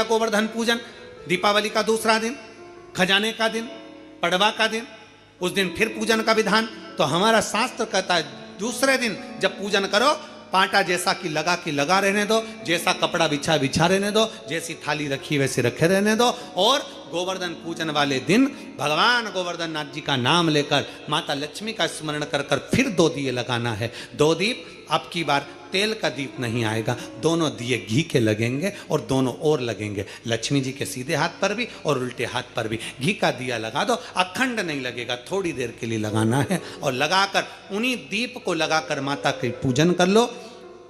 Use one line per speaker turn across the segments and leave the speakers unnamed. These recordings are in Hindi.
गया गोवर्धन पूजन, दीपावली का दूसरा दिन, खजाने का दिन, पड़वा का दिन, उस दिन फिर पूजन का विधान। तो हमारा शास्त्र कहता है दूसरे दिन जब पूजन करो, पांटा जैसा कि लगा रहने दो, जैसा कपड़ा बिछा रहने दो, जैसी थाली रखी वैसे रखे रहने दो। और गोवर्धन पूजन वाले दिन भगवान गोवर्धन नाथ जी का नाम लेकर माता लक्ष्मी का स्मरण कर कर फिर 2 दिए लगाना है। 2 दीप, अब की बार तेल का दीप नहीं आएगा, दोनों दिए घी के लगेंगे और दोनों ओर लगेंगे, लक्ष्मी जी के सीधे हाथ पर भी और उल्टे हाथ पर भी। घी का दिया लगा दो, अखंड नहीं लगेगा, थोड़ी देर के लिए लगाना है। और लगाकर उन्हीं दीप को लगाकर माता के पूजन कर लो।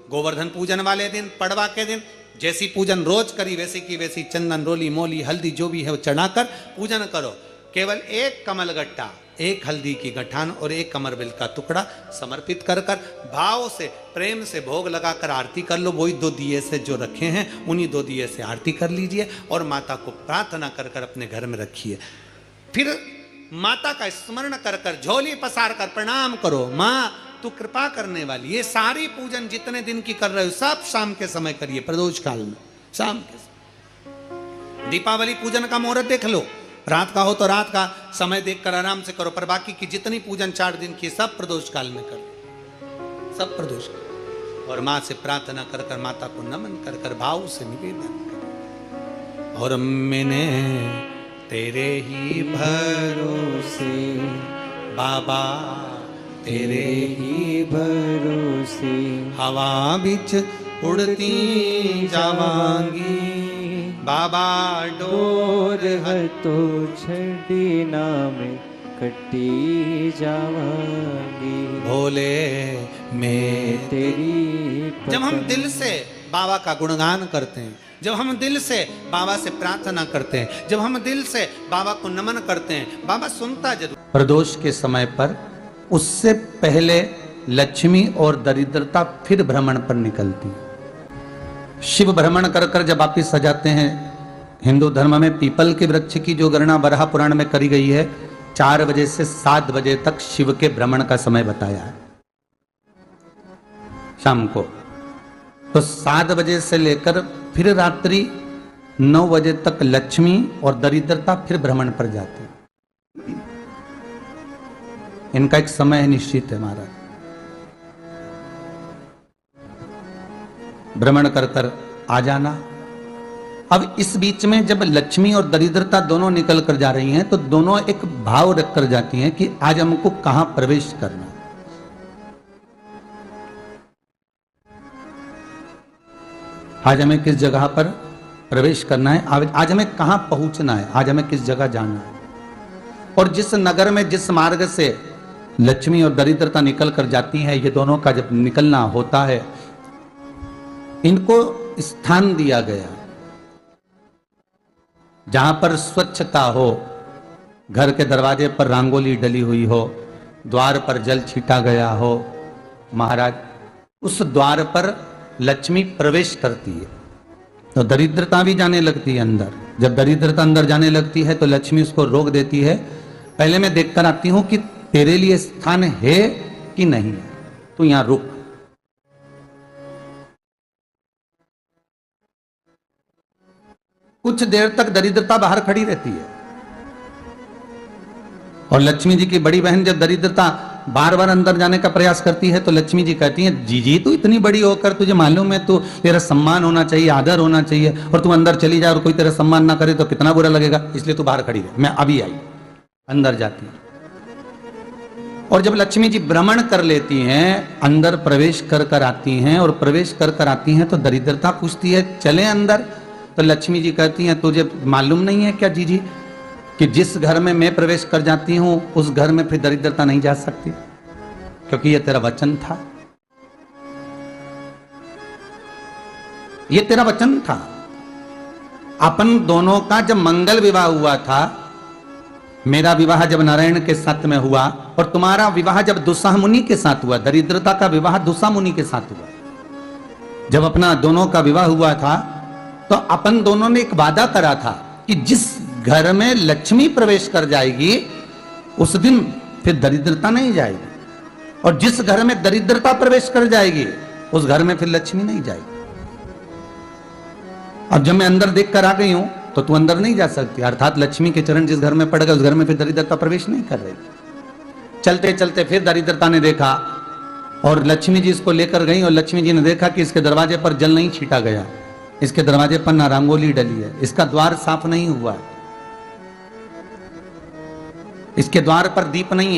गोवर्धन पूजन वाले दिन, पड़वा के दिन जैसी पूजन रोज करी वैसी की वैसी चंदन, रोली, मोली, हल्दी जो भी है वो चढ़ाकर पूजन करो। केवल 1 कमल गट्टा, 1 हल्दी की गठान और 1 कमरबिल का टुकड़ा समर्पित कर कर भाव से, प्रेम से भोग लगाकर आरती कर लो। वही 2 दिए से जो रखे हैं उन्हीं 2 दिए से आरती कर लीजिए और माता को प्रार्थना कर कर अपने घर में रखिए। फिर माता का स्मरण कर कर झोली पसार कर प्रणाम करो, माँ तू कृपा करने वाली। ये सारी पूजन जितने दिन की कर रहे हो सब शाम के समय करिए, प्रदोष काल में शाम के समय। दीपावली पूजन का मुहूर्त देख लो, रात का हो तो रात का समय देखकर आराम से करो, पर बाकी की जितनी पूजन 4 दिन की सब प्रदोष काल में करो, सब प्रदोष काल। और माँ से प्रार्थना कर कर, माता को नमन कर कर भाव से निवेदन कर। और मैंने तेरे ही भरोसे बाबा, तेरे ही भरोसे हवा बिच उड़ती जावांगी, बाबा डोर
तो छड़ी नाम कटी जावांगी,
भोले मैं
तेरी।
जब हम दिल से बाबा का गुणगान करते हैं, जब हम दिल से बाबा से प्रार्थना करते हैं, जब हम दिल से बाबा को नमन करते हैं, बाबा सुनता जरूर। प्रदोष के समय पर उससे पहले लक्ष्मी और दरिद्रता फिर भ्रमण पर निकलती है। शिव भ्रमण कर कर जब वापिस सजाते हैं, हिंदू धर्म में पीपल के वृक्ष की जो गणना वराह पुराण में करी गई है, 4 बजे से 7 बजे तक शिव के भ्रमण का समय बताया है शाम को। तो 7 बजे से लेकर फिर रात्रि 9 बजे तक लक्ष्मी और दरिद्रता फिर भ्रमण पर जाती है। इनका एक समय निश्चित है महाराज, भ्रमण कर कर आ जाना। अब इस बीच में जब लक्ष्मी और दरिद्रता दोनों निकल कर जा रही हैं, तो दोनों एक भाव रख कर जाती हैं कि आज हमको कहां प्रवेश करना है। आज हमें किस जगह पर प्रवेश करना है, आज हमें कहां पहुंचना है, आज हमें किस जगह जाना है। और जिस नगर में जिस मार्ग से लक्ष्मी और दरिद्रता निकल कर जाती है, ये दोनों का जब निकलना होता है, इनको स्थान दिया गया जहां पर स्वच्छता हो, घर के दरवाजे पर रंगोली डली हुई हो, द्वार पर जल छीटा गया हो। महाराज उस द्वार पर लक्ष्मी प्रवेश करती है तो दरिद्रता भी जाने लगती है अंदर। जब दरिद्रता अंदर जाने लगती है तो लक्ष्मी उसको रोक देती है, पहले मैं देखकर आती हूं कि तेरे लिए स्थान है कि नहीं है, तू यहां रुक। कुछ देर तक दरिद्रता बाहर खड़ी रहती है और लक्ष्मी जी की बड़ी बहन जब दरिद्रता बार बार अंदर जाने का प्रयास करती है तो लक्ष्मी जी कहती हैं, जी तू इतनी बड़ी होकर तुझे मालूम है तो तेरा सम्मान होना चाहिए, आदर होना चाहिए, और तू अंदर चली जाए और कोई तेरा सम्मान ना करे तो कितना बुरा लगेगा, इसलिए तू बाहर खड़ी रहे, मैं अभी आई। अंदर जाती है और जब लक्ष्मी जी भ्रमण कर लेती हैं, अंदर प्रवेश कर कर आती हैं और प्रवेश कर कर आती हैं तो दरिद्रता पूछती है चले अंदर। तो लक्ष्मी जी कहती हैं, तुझे मालूम नहीं है क्या जी कि जिस घर में मैं प्रवेश कर जाती हूं उस घर में फिर दरिद्रता नहीं जा सकती, क्योंकि यह तेरा वचन था, यह तेरा वचन था। अपन दोनों का जब मंगल विवाह हुआ था, मेरा विवाह जब नारायण के साथ में हुआ और तुम्हारा विवाह जब दुस्साह मुनि के साथ हुआ, दरिद्रता का विवाह दुस्साह मुनि के साथ हुआ, जब अपना दोनों का विवाह हुआ था तो अपन दोनों ने एक वादा करा था कि जिस घर में लक्ष्मी प्रवेश कर जाएगी उस दिन फिर दरिद्रता नहीं जाएगी, और जिस घर में दरिद्रता प्रवेश कर जाएगी उस घर में फिर लक्ष्मी नहीं जाएगी। अब जब मैं अंदर देख कर आ गई हूं तो तू अंदर नहीं जा सकती, अर्थात लक्ष्मी के चरण जिस घर में पड़ गए उस घर में फिर दरिद्रता प्रवेश नहीं कर रही। चलते चलते फिर दरिद्रता ने देखा और लक्ष्मी जी इसको लेकर गई और लक्ष्मी जी ने देखा कि इसके दरवाजे पर जल नहीं छीटा गया, इसके दरवाजे पर ना रंगोली डली है, इसका द्वार साफ नहीं हुआ है, इसके द्वार पर दीप नहीं है।